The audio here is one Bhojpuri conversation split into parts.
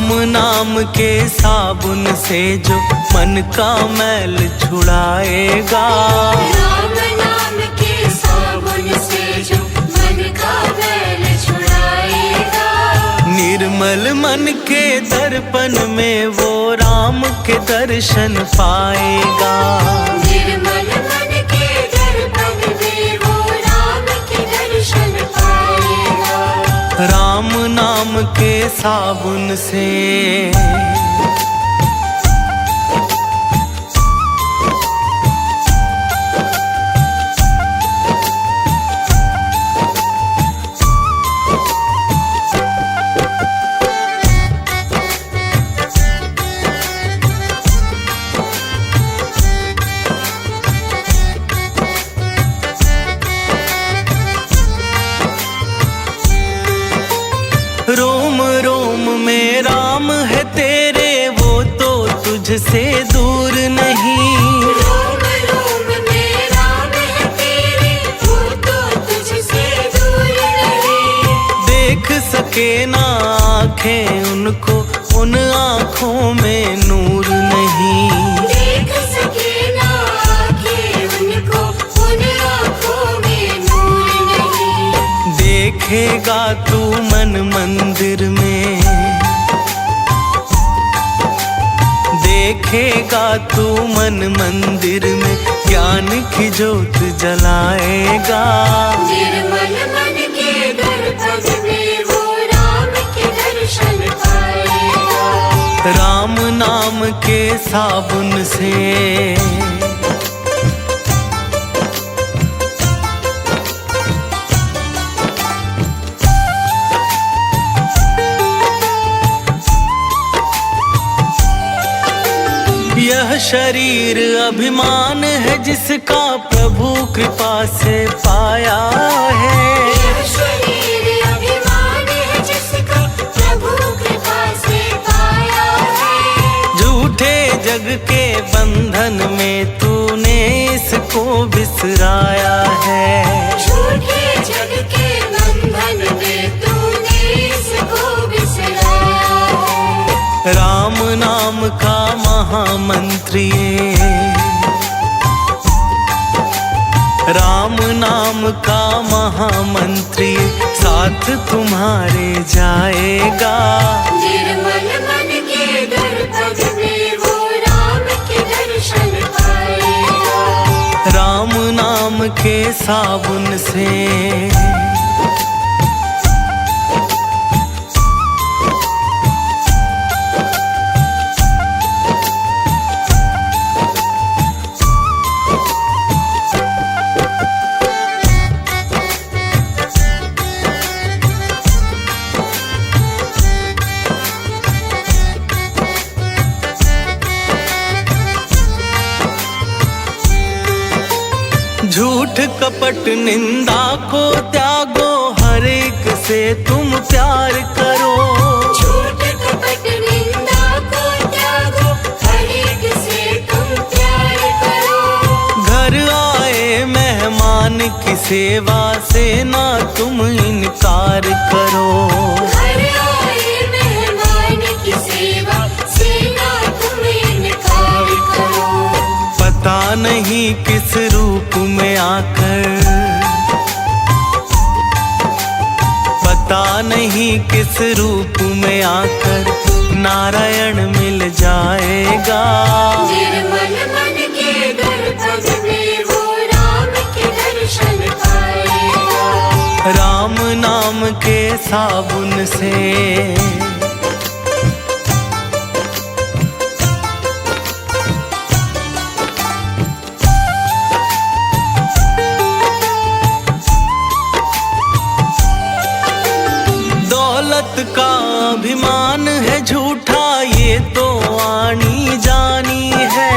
राम नाम के साबुन से जो मन का मैल छुड़ाएगा, राम नाम के साबुन से जो मन का मैल छुड़ाएगा। निर्मल मन के दर्पण में वो राम के दर्शन पाएगा, निर्मल मन के दर्पण में वो राम के दर्शन पाएगा। राम नाम के साबुन से। रोम रोम में राम है तेरे, वो तो तुझसे दूर नहीं। रोम रोम में राम है तेरे, वो तो तुझसे दूर नहीं। देख सके ना आँखें उनको, उन आँखों में नूर नहीं। देख सके ना आँखें उनको, उन आँखों में नूर नहीं। देखेगा तू मन मंदिर में, देखेगा तू मन मंदिर में, ज्ञान की ज्योत जलाएगा। निर्मल मन के दर्पण में वो राम के दर्शन पाएगा, राम नाम के साबुन से। यह शरीर अभिमान है जिसका प्रभु कृपा से पाया है, यह शरीर अभिमान है जिसका प्रभु कृपा से पाया है। झूठे जग के बंधन में तूने इसको बिसराया है, झूठे जग के बंधन में तूने इसको बिसराया है। राम नाम का महामंत्र ये, राम नाम का महामंत्र ये, साथ तुम्हारे जाएगा। निर्मल मन के दर्पण में वो राम के दर्शन पाएगा, राम नाम के साबुन से। झूठ कपट निंदा को त्यागो, हर एक से तुम प्यार करो। झूठ कपट निंदा को त्यागो, हर एक से तुम प्यार करो। घर आए मेहमान की सेवा से ना तुम इनकार करो, घर आए मेहमान की सेवा से ना तुम इनकार करो। पता नहीं किस रूप में आकर, पता नहीं किस रूप में आकर नारायण मिल जाएगा। निर्मल मन के दर्पण में वो राम के दर्शन पाएगा, राम नाम के साबुन से। दौलत का अभिमान है झूठा, ये तो आनी जानी है।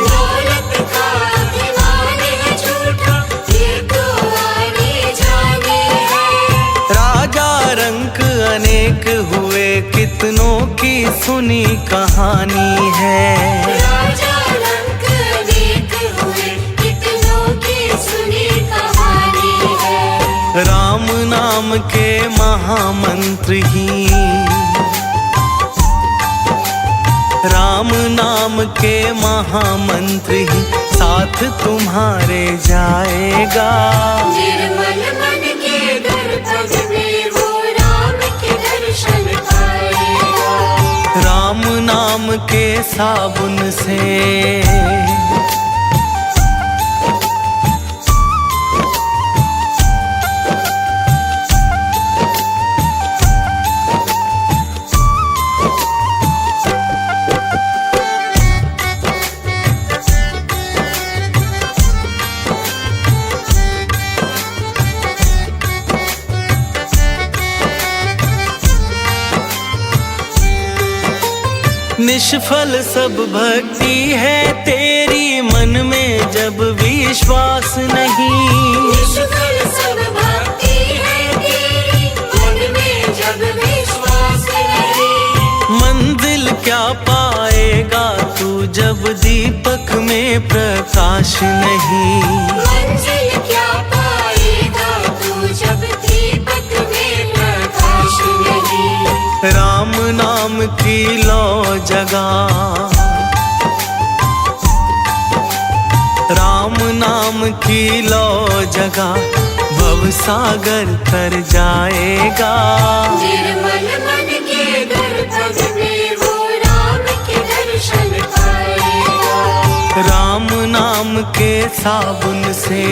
दौलत का अभिमान है झूठा, ये तो आनी जानी है। राजा रंक अनेक हुए, कितनों की सुनी कहानी है। राजा रंक अनेक हुए, कितनों की सुनी कहानी है। राम नाम के महामंत्र ही, राम नाम के महामंत्र ही साथ तुम्हारे जाएगा। निर्मल मन के दर्पण में वो राम के दर्शन पाएगा। राम नाम के साबुन से निष्फल सब भक्ति है तेरी, मन में जब विश्वास नहीं। निष्फल सब भक्ति है तेरी, मन में जब विश्वास नहीं। मंजिल क्या पाएगा तू जब दीपक में प्रकाश नहीं। मंजिल क्या पाएगा तू जब दीपक में प्रकाश नहीं। राम नाम की लो जगा, राम नाम की लो जगा, भव सागर तर जाएगा। निर्मल मन के दर्पण में वो राम के दर्शन पाएगा। राम नाम के साबुन से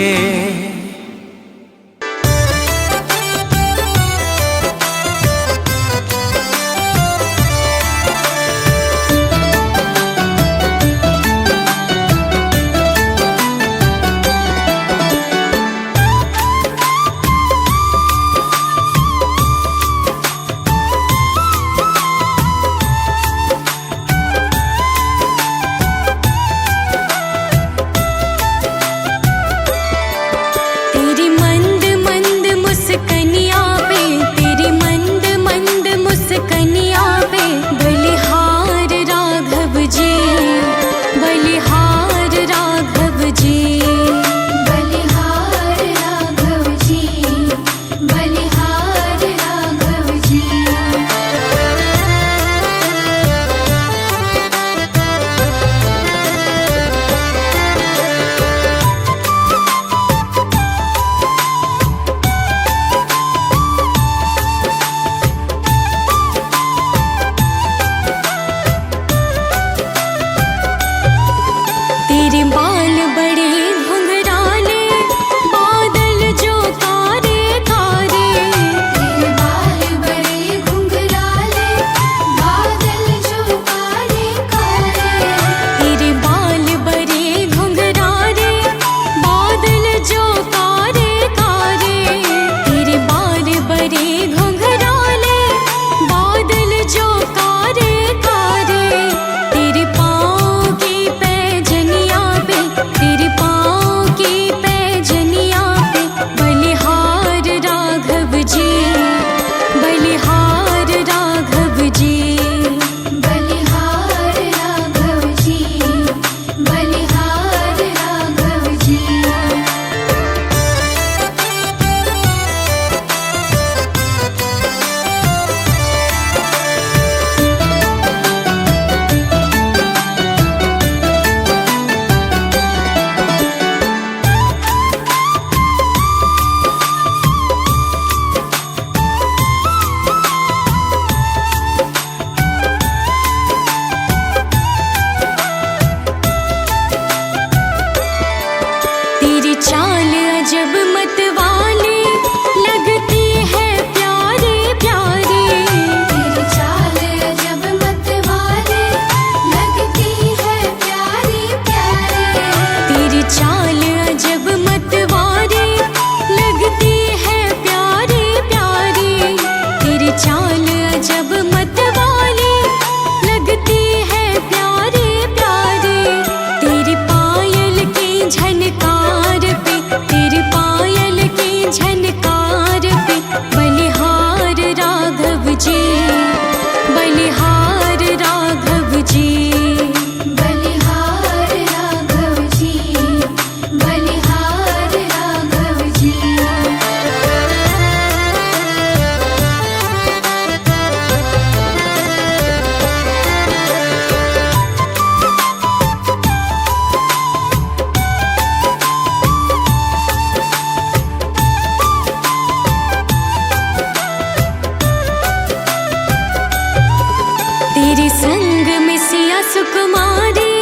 सुकुमारी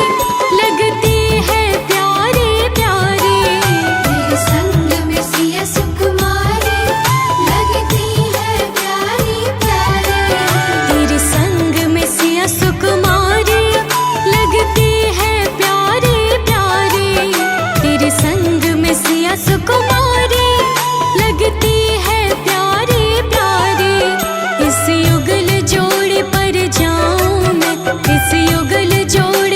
लगती है प्यारी प्यारी। तेरे संग में सिया सुकुमारी लगती है प्यारी प्यारी। तेरे संग में सिया सुकुमारी लगती है प्यारी प्यारी। तेरे संग में सिया सुकुमारी लगती है प्यारी प्यारी। इस युगल जोड़ पर जाऊं मैं, इस युगल जोड़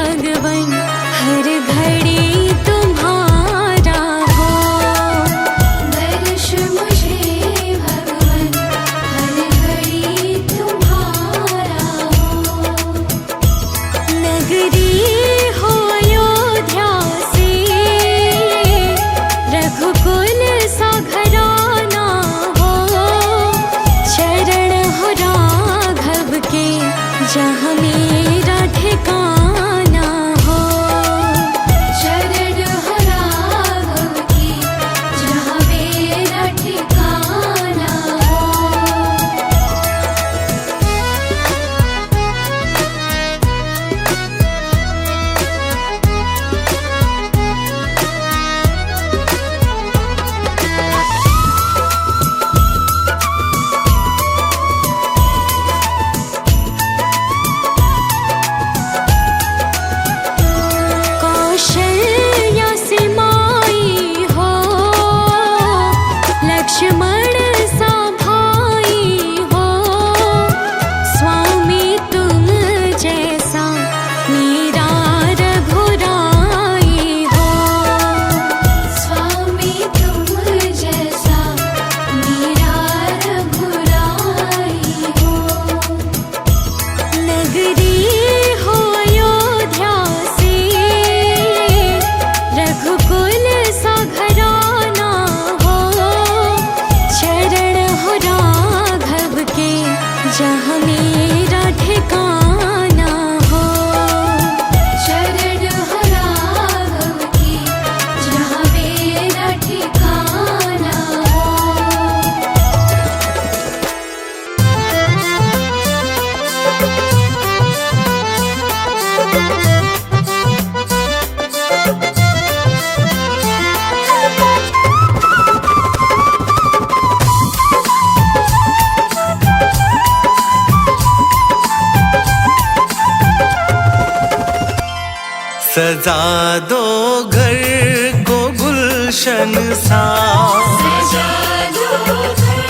भगवन हर घड़ी तुम्हारा हो। दर्श मुझे भगवन हर घड़ी तुम्हारा हो। नगरी हो अयोध्या से रघुकुल सा घराना हो। चरण हो राघव के जहाँ मेरा ठिकाना हो। चरण हो राघव के जहाँ मेरा ठिकाना हो। कौशल्या से माई हो। लक्ष्मण सा भाई हो। स्वामी तुम जैसा मेरा रघुराई हो। स्वामी तुम जैसा मेरा रघुराई हो। नगरी हो अयोध्या से रघुकुल सा घराना हो। चरण हो राघव के जहाँ मेरा ठिकाना हो। चरण हो राघव के जहाँ मेरा ठिकाना हो। सजा दो घर को गुलशन सा। सजा दो घर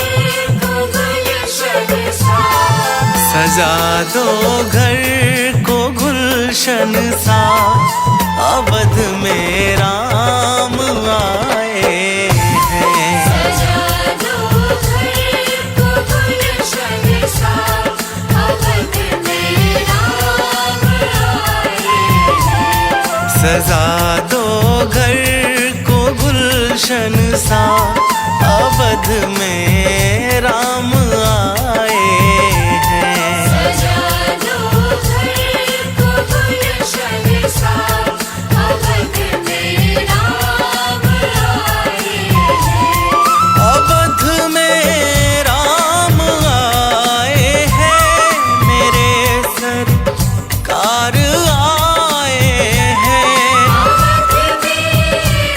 को गुलशन सा। सजा दो घर को गुलशन सा। अवध में राम आए हैं। सजा दो घर को गुलशन सा। अवध में राम आए हैं। सजा दो घर को गुलशन सा। अवध में राम आए हैं। सजा दो घर को गुलशन सा। अवध में राम आए हैं। अवध में राम आए हैं। मेरे सरकार आए हैं। अवध में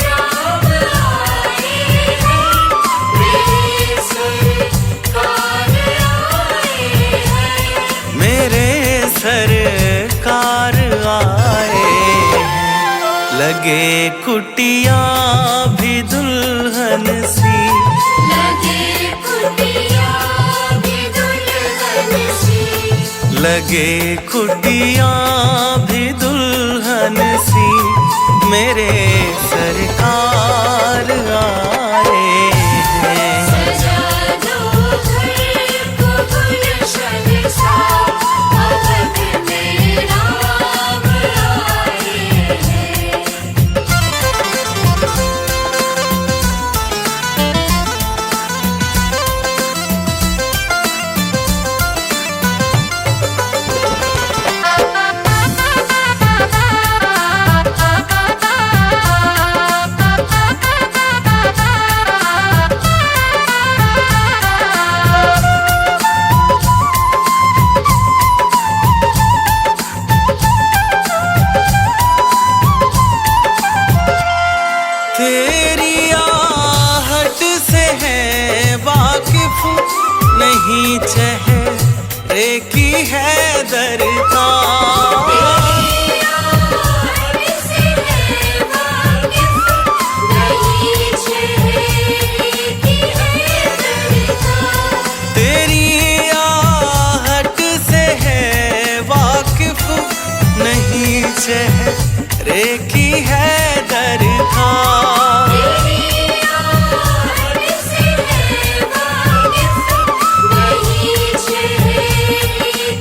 राम आए हैं। मेरे सरकार आए हैं। मेरे सरकार आए हैं। लगे कुटिया भी दुल्हन सी। लगे कुटिया भी दुल्हन सी। लगे कुटिया भी दुल्हन सी। मेरे सरकार आए हैं। सजा दो घर को गुलशन सा। अवध में राम आए हैं। तेरी आहट से है वाकिफ नहीं चेहरे की है दरकार। चेहरे की है दरकार। तेरी आहट से है वाकिफ, वही चेहरे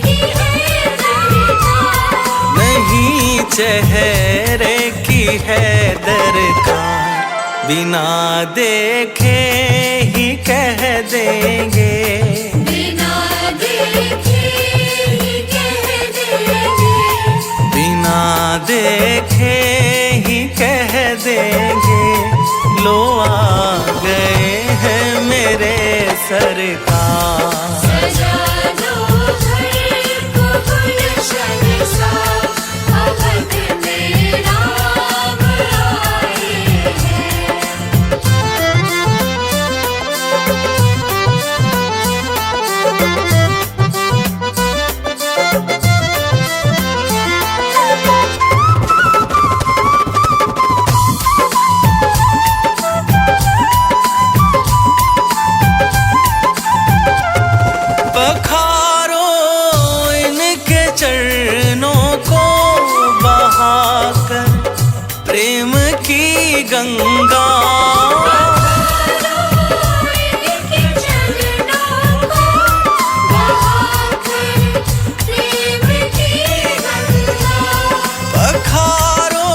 की है दरकार। नहीं चेहरे की है दरकार, बिना देखे ही कह देंगे, बिना देखे ही कह देंगे, बिना देखे ही कह देंगे। लो आ गए हैं मेरे सरकार। सजा दो घर को गुलशन सा, अवध में राम आए हैं। पखारो इनके चरणों को बहाकर प्रेम की गंगा। इनके चरणों को बहाकर प्रेम की गंगा। पखारो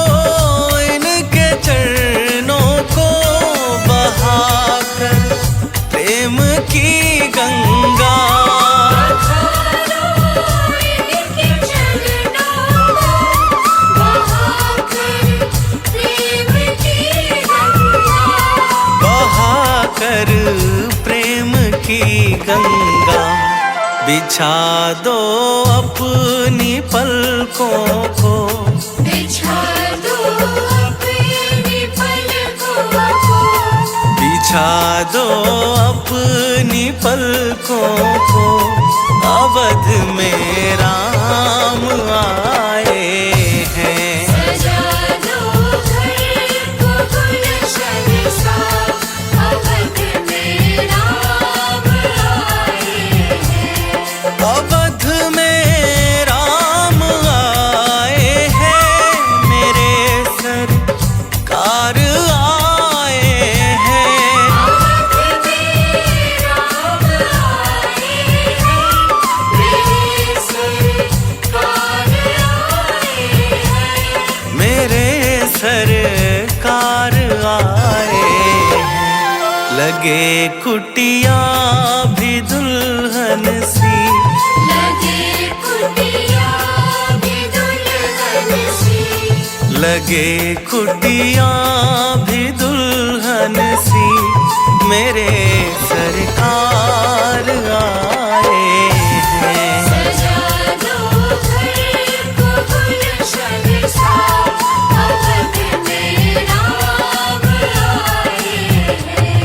इनके चरणों को बहाकर प्रेम की गंगा। इनके चरणों को बहाकर प्रेम की गंगा। बहाकर प्रेम की गंगा। बिछा दो अपनी पलकों को, बिछा दो अपनी पलकों को, बिछा दो अपनी पलकों को। अवध में राम आए हैं। सजा दो घर को गुलशन सा, अवध में राम आए हैं। अवध में राम आए हैं, मेरे सरकार आए हैं। अवध में राम आए हैं, मेरे सरकार आए हैं। मेरे सरकार आए हैं। लगे कुटिया भी दुल्हन सी, लगे कुटिया भी दुल्हन सी, लगे कुटिया भी दुल्हन सी। मेरे सरकार आए हैं। सजा दो घर को गुलशन सा, अवध में राम आए हैं।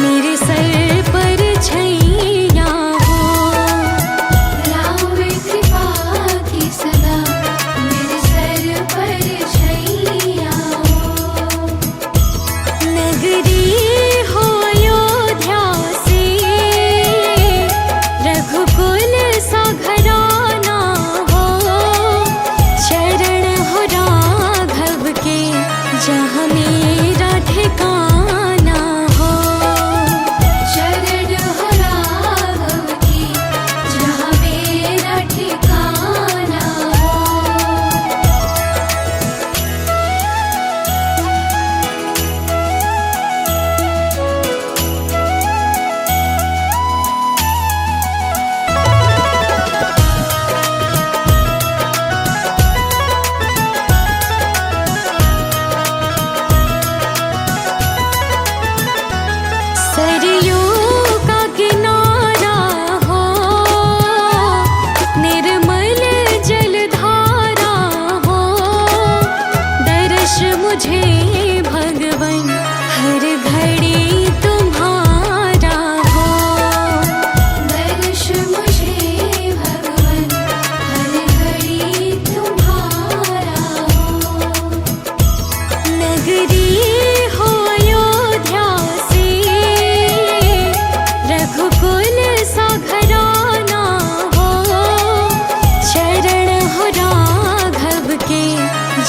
मेरे सर पर छैया हो। राम कृपा की सदा मेरे सर पर छैया हो। नगरी हो अयोध्या से रघुकुल सा घराना हो। चरण हो राघव के जहाँ मेरा ठिकाना हो। शरण हो राघव की जहाँ मेरा ठिकाना हो। सरयू का किनारा हो। निर्मल जलधारा हो। दर्श मुझे भगवन हर घड़ी तुम्हारा हो। दर्श मुझे भगवन हर घड़ी तुम्हारा हो। नगरी हो अयोध्या से रघुकुल सा घराना हो। चरण हो राघव के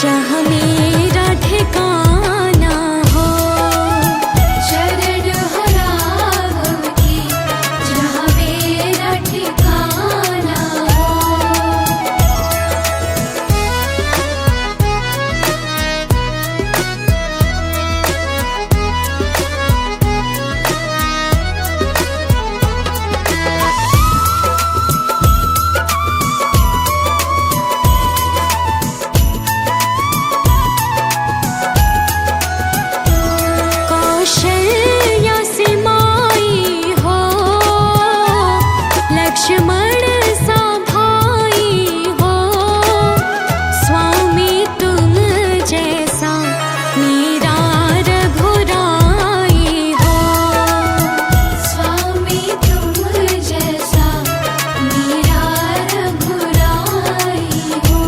जहाँ मेरा ठिकाना हो। शरण हो राघव की जहाँ मेरा ठिकाना हो। कौशल्या से माई हो। लक्ष्मण सा भाई हो। स्वामी तुम जैसा मेरा रघुराई हो। स्वामी तुम जैसा मेरा रघुराई हो।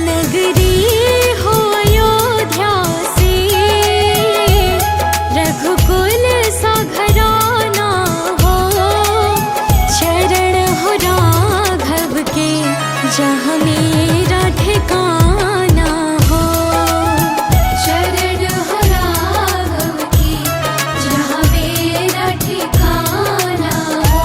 नगरी हो अयोध्या से रघुकुल सा घराना हो। चरण हो राघव के जहाँ मेरा ठिकाना हो। शरण हो राघव की जहाँ मेरा ठिकाना हो।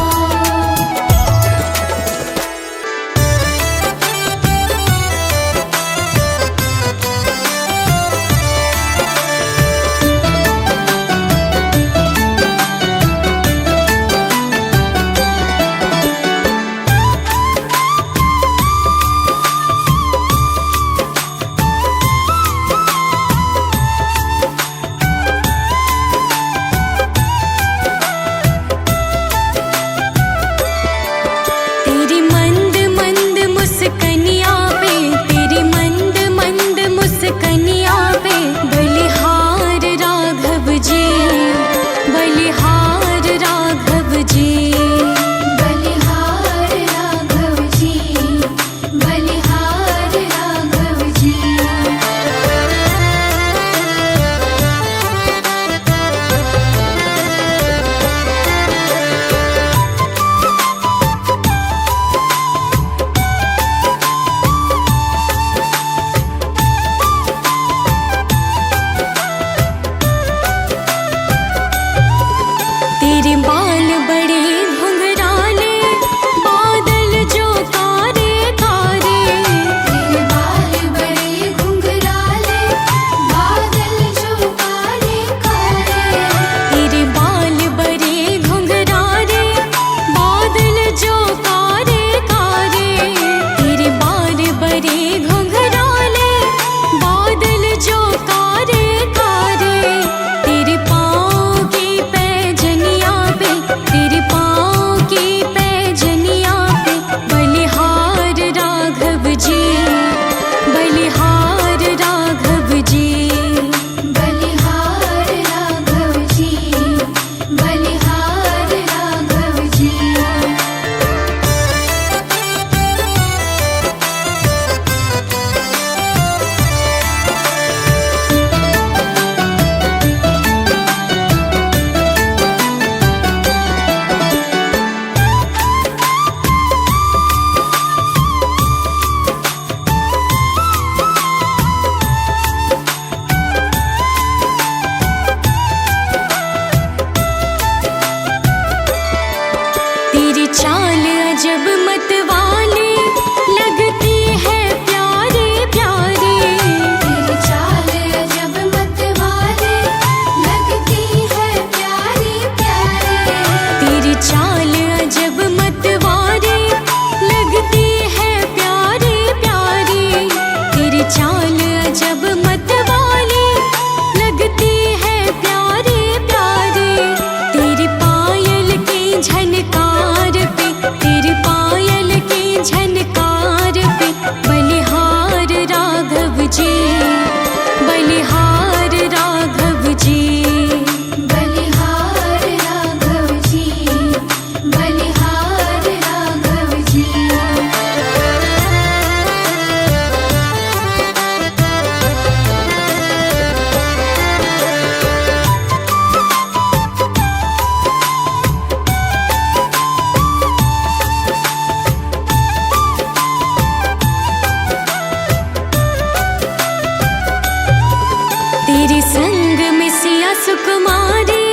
सुकुमारी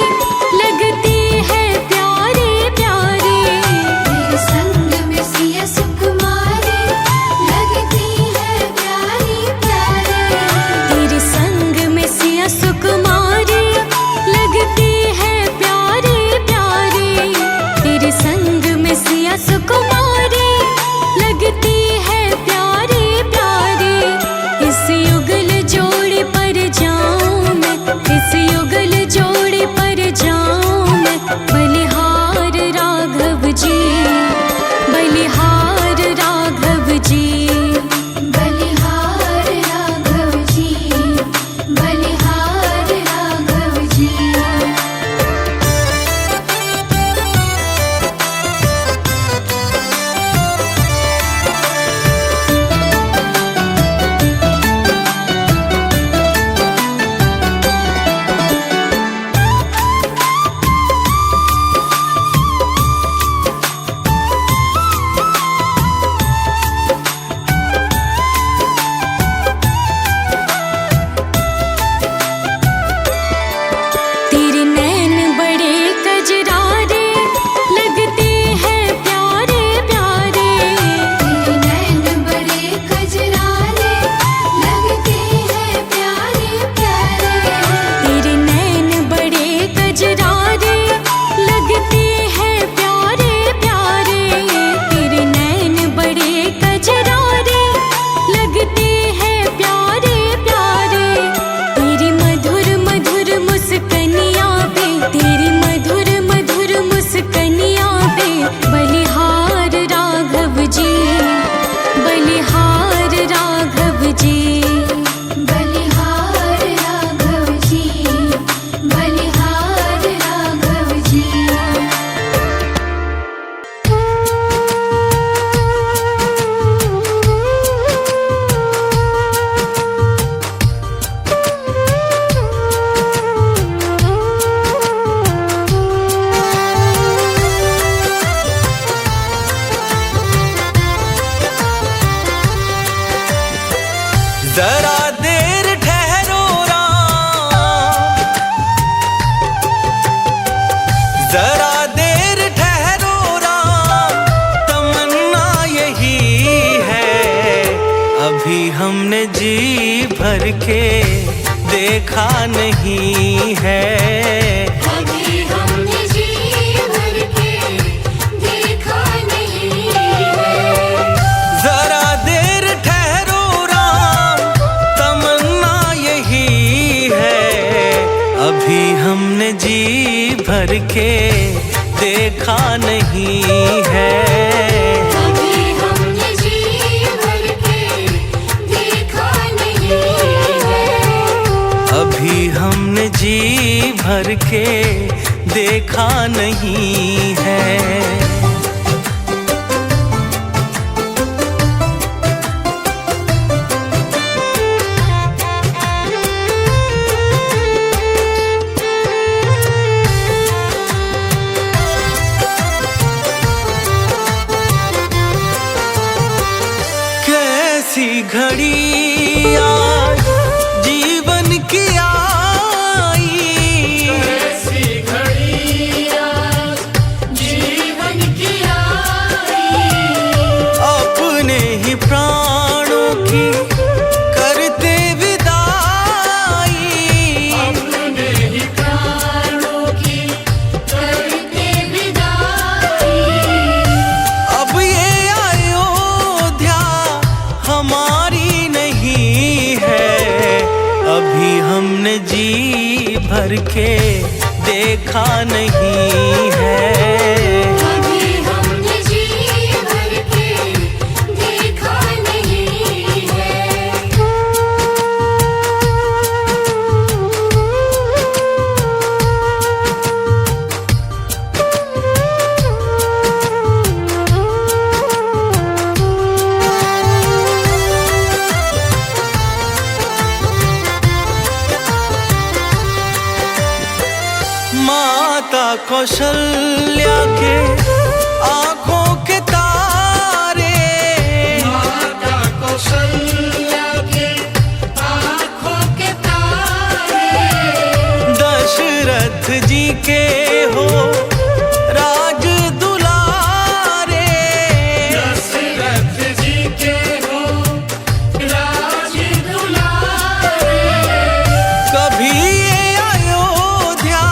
लगती है प्यारे प्यारे। तेरे संग में सिया सुकुमारी लगती है प्यारी प्यारी। तेरे संग में सिया सुकुमारी लगती है प्यारे प्यारे। तेरे संग में सिया सुकुमारी लगती है प्यारे प्यारे। इस युगल जोड़ी पर जाऊं मैं, इस युगल जोड़ी पर जाऊं मैं। बलिहार राघव जी, बलिहार राघव जी। बलिहार राघव जी, बलिहार राघव जी। तेरे नैन बड़े कजरारे लगते हैं प्यारे प्यारे। तेरे नैन बड़े कजरारे लगते हैं प्यारे प्यारे। तेरे नैन बड़े कजरारे लगते हैं प्यारे प्यारे। तेरे नैन बड़े कजरारे लगते हैं प्यारे प्यारे। तेरी मधुर मधुर मुस्कनिया पे, तेरी मधुर मधुर मुस्कनिया पे। बलिहार राघव जी, बलिहार राघव जी। बलिहार राघव जी, बलिहार राघव जी। जरा देर ठहरो राम, जरा देर ठहरो राम। तमन्ना यही है, अभी हमने जी भर के देखा नहीं है। अभी हमने जी भर के देखा नहीं है। जरा देर ठहरो राम, तमन्ना यही है। अभी हमने जी भर के देखा नहीं है। अभी हमने जी भर के देखा नहीं है। अभी हमने जी भर के देखा नहीं है। कैसी घड़ी आज जीवन की आई, ऐसी घड़ी आज जीवन की आई। अपने ही प्राणों की करते विदाई। अपने ही प्राणों की करते विदाई। अब ये अयोध्या हमारी नहीं है। अभी हमने जी भर के देखा नहीं है। अभी हमने जी भर के देखा नहीं है। माता कौशल्या के आंखों के तारे, माता कौशल्या के आँखों के तारे। दशरथ कभी ये अयोध्या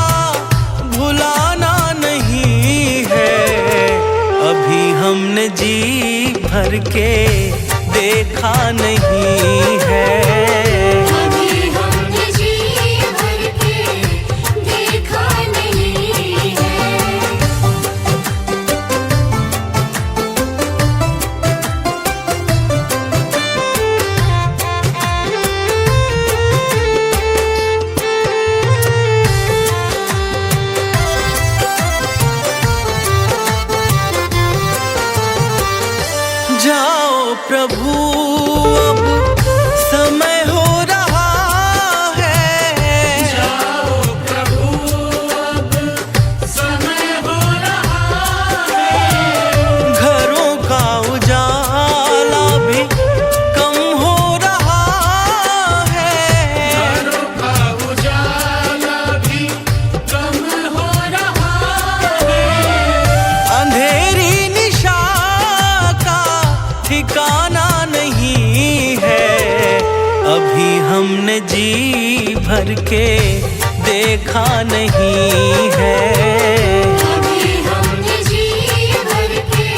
भुलाना नहीं है। अभी हमने जी भर के देखा नहीं है। अभी हमने जी भर के देखा नहीं है। जाओ प्रभु अब समय हो रहा है। जाओ प्रभु अब समय हो रहा है। घरों का उजाला भी कम हो रहा है। घरों का उजाला भी कम हो रहा है। अंधेरी निशा का ठिकाना नहीं है। अभी हमने जी भर के देखा नहीं है। अभी हमने जी भर के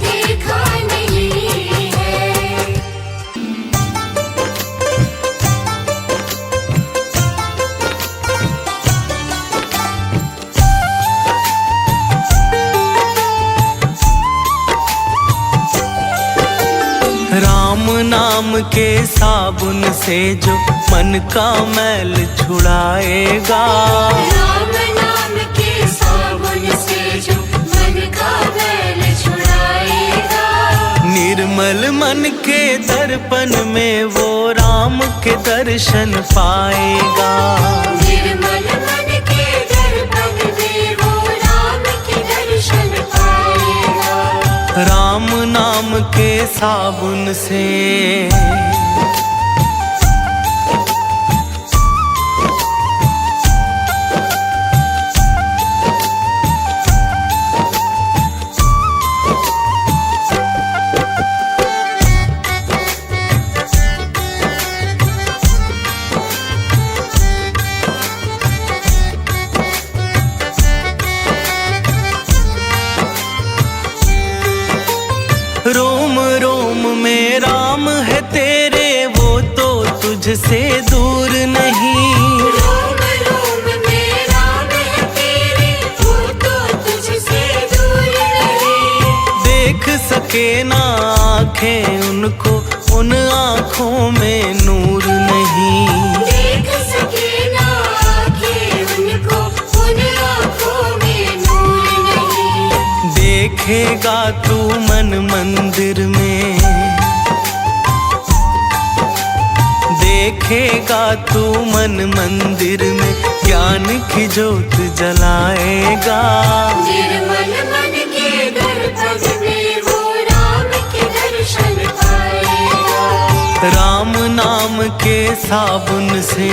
देखा नहीं है। राम नाम के साबुन से जो मन का मैल छुड़ाएगा। राम नाम के साबुन से जो मन का मैल छुड़ाएगा। निर्मल मन के दर्पण में वो राम के दर्शन पाएगा। निर्मल मन के दर्पण में वो राम के दर्शन पाएगा। राम नाम के साबुन से रोम रोम में राम है तेरे, वो तो तुझसे दूर नहीं। रोम रोम में राम है तेरे, वो तो तुझसे दूर नहीं। देख सके ना आँखें उनको, उन आँखों में नूर नहीं। देख सके ना आँखें उनको, उन आँखों में नूर नहीं। देखेगा तू मन मंदिर में, देखेगा तू मन मंदिर में, ज्ञान की ज्योत जलाएगा। निर्मल मन के दर्पण में वो राम के दर्शन पाएगा। राम नाम के साबुन से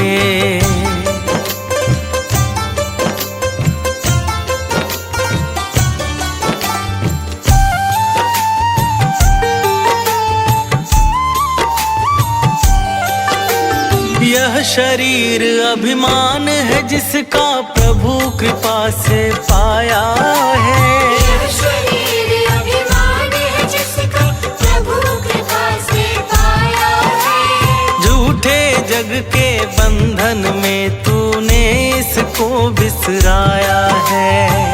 यह शरीर अभिमान है जिसका प्रभु कृपा से पाया है। यह शरीर अभिमान है जिसका प्रभु कृपा से पाया है। झूठे जग के बंधन में तूने इसको बिसराया है।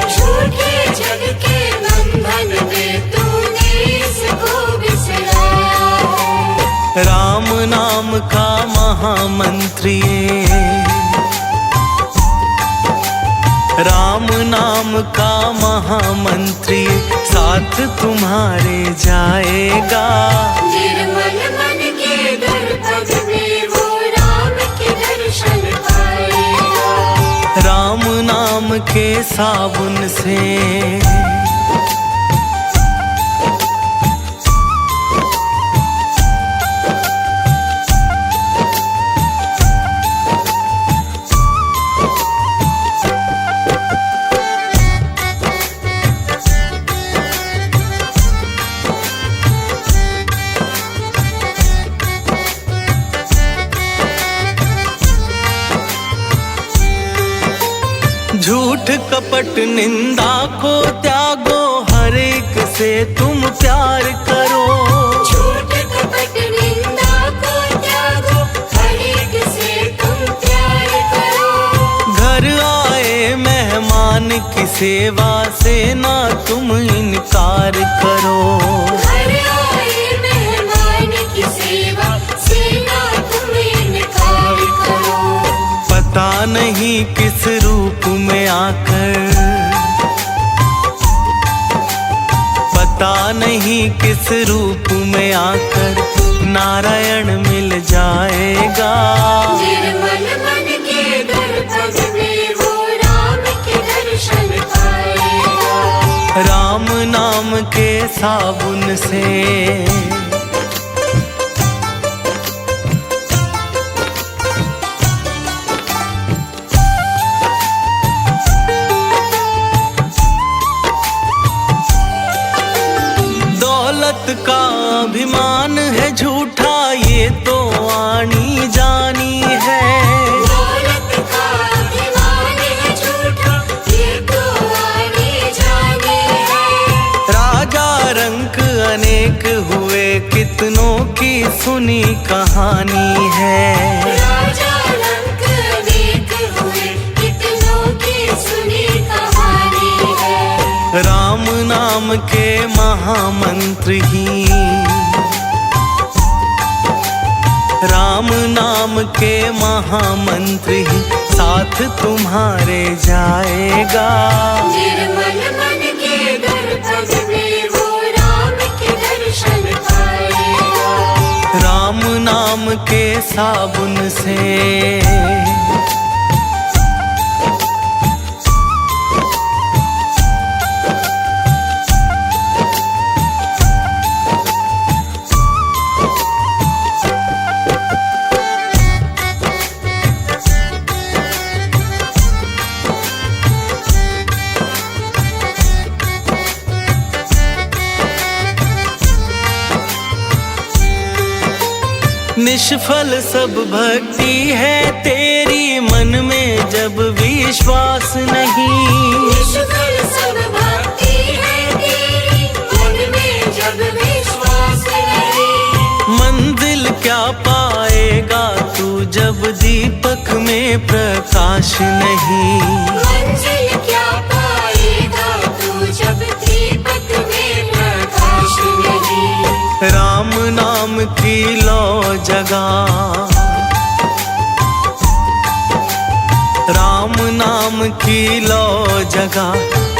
झूठे जग के बंधन में तूने इसको बिसराया है। राम नाम का महामंत्र ये, राम नाम का महामंत्र ये साथ तुम्हारे जाएगा। निर्मल मन के दर्पण में वो राम के दर्शन पाएगा। राम नाम के साबुन से झूठ कपट निंदा को त्यागो, हर एक से तुम प्यार करो। झूठ कपट निंदा को त्यागो, हर एक से तुम प्यार करो। घर आए मेहमान की सेवा से ना तुम इनकार करो। घर आए मेहमान की सेवा से ना तुम इनकार करो। पता नहीं किस रूप में आकर, पता नहीं किस रूप में आकर नारायण मिल जाएगा। निर्मल मन के दर्पण में वो राम के दर्शन पाएगा। राम नाम के साबुन से दौलत का अभिमान है झूठा, ये तो आनी जानी है। दौलत का अभिमान है झूठा, ये तो आनी जानी है। राजा रंक अनेक हुए, कितनों की सुनी कहानी है। राजा रंक अनेक हुए, कितनों की सुनी कहानी है। राम नाम के महामंत्र ही, राम नाम के महामंत्र ही साथ तुम्हारे जाएगा। निर्मल मन के दर्पण में वो राम के दर्शन पाएगा। राम नाम के साबुन से निष्फल सब भक्ति है तेरी, मन में जब विश्वास नहीं। निष्फल सब भक्ति है तेरी, मन में जब विश्वास नहीं। मंजिल क्या पाएगा तू जब दीपक में प्रकाश नहीं। मंजिल क्या पाएगा तू जब दीपक में प्रकाश नहीं। राम नाम की लो जगा, राम नाम की लो जगा,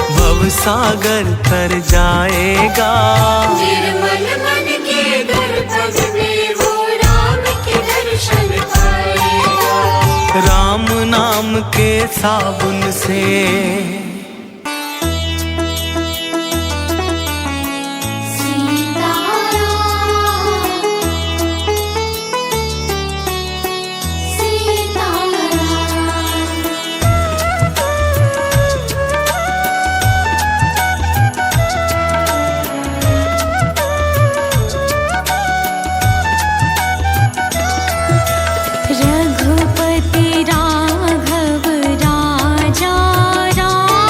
भव सागर तर जाएगा। निर्मल मन के दर्पण में वो राम के दर्शन पाएगा। राम नाम के साबुन से रघुपति राघव राजा राम।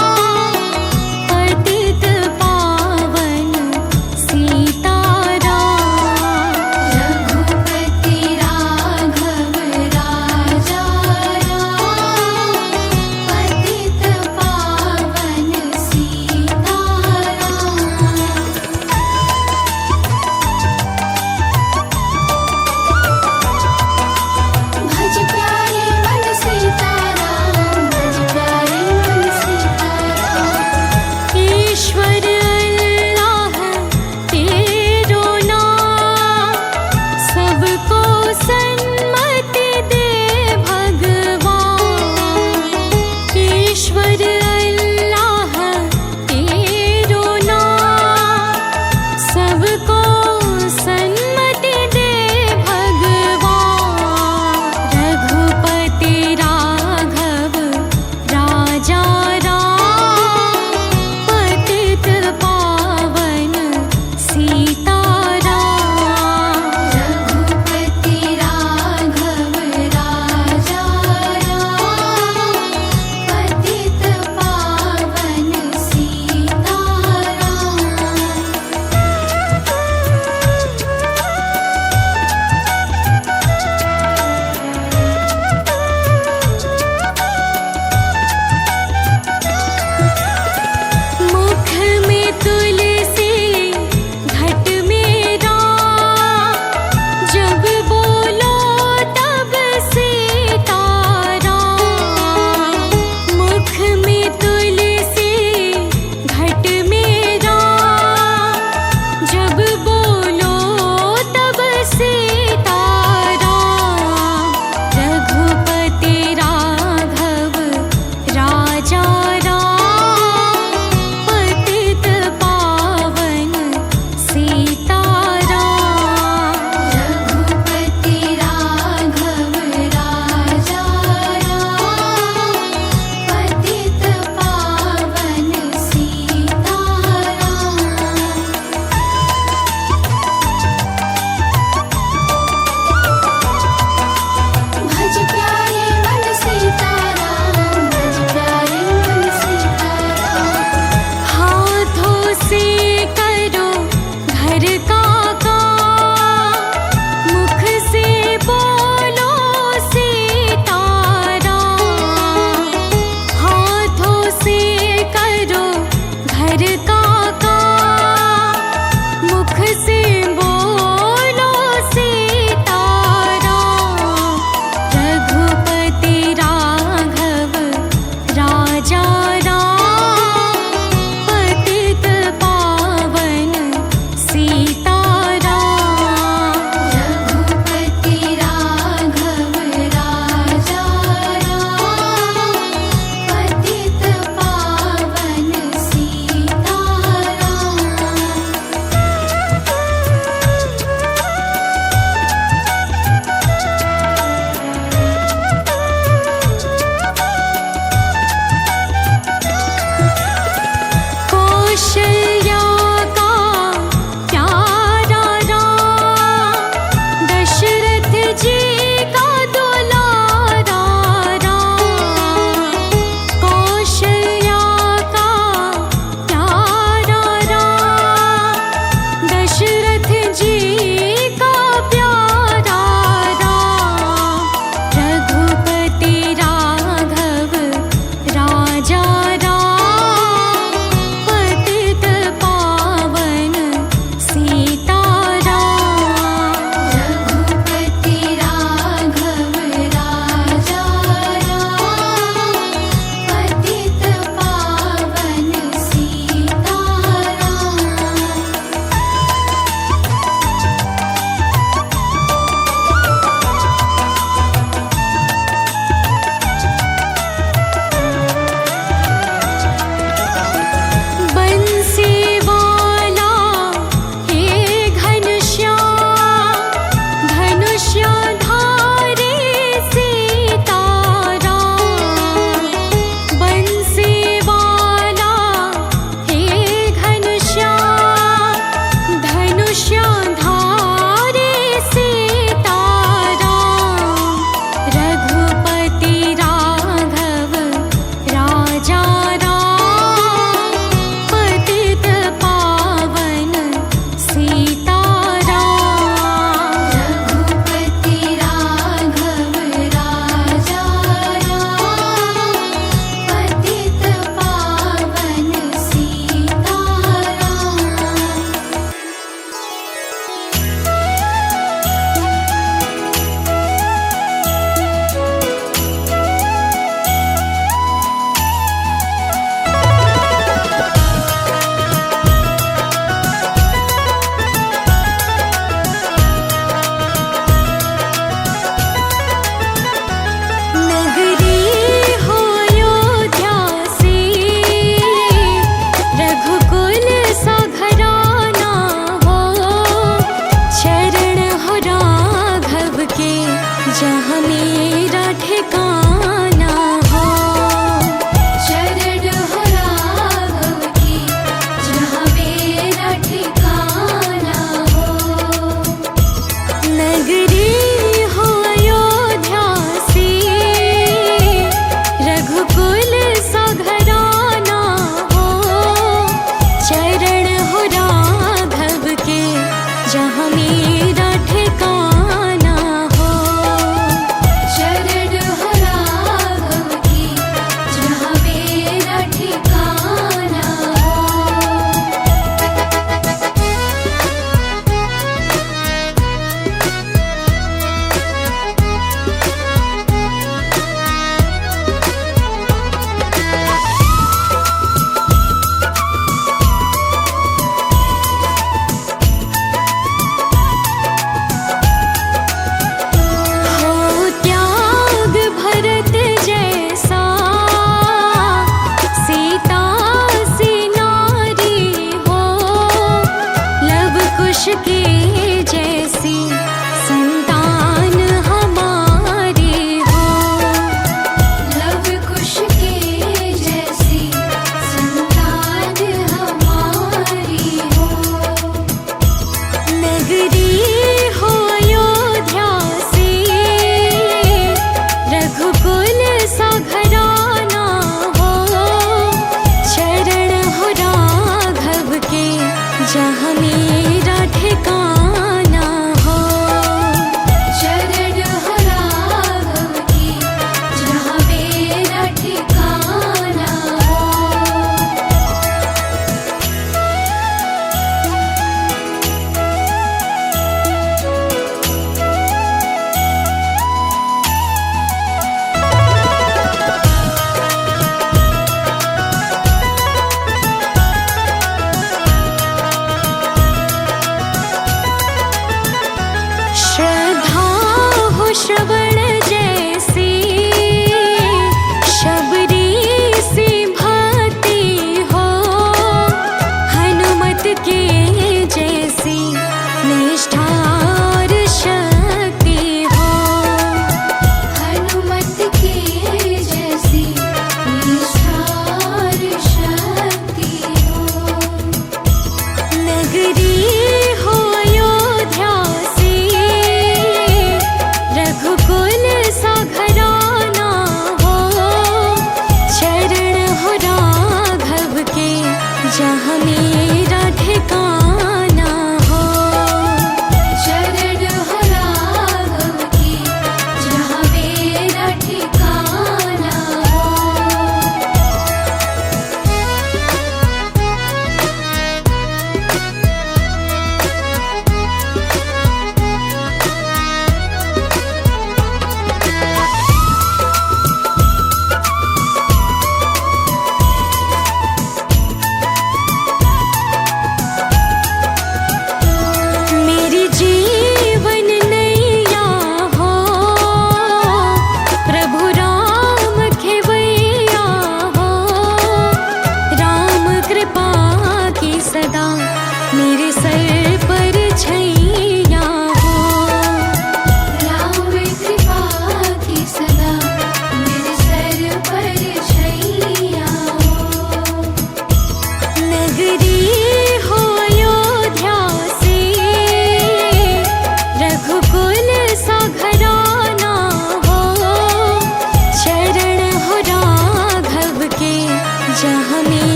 जहाँ मेरा ठिकाना हो। शरण हो राघव की जहाँ मेरा ठिकाना हो। नगरी हो अयोध्या से रघुकुल सा घराना हो। चरण हो राघव के जहाँ मेरा ठिकाना हो। शरण हो राघव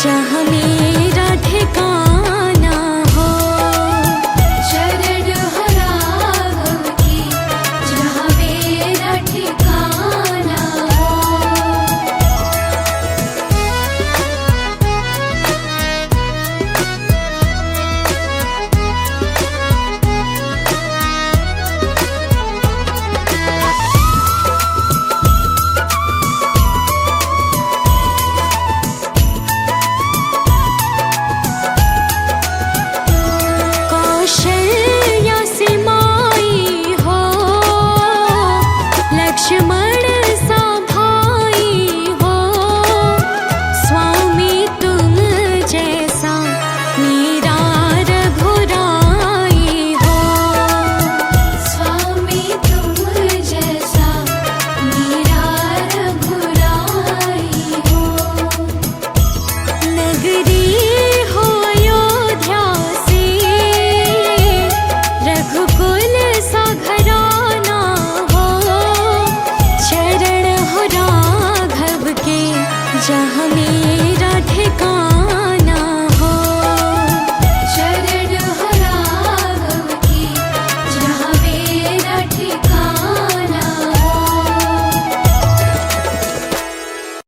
जहाँ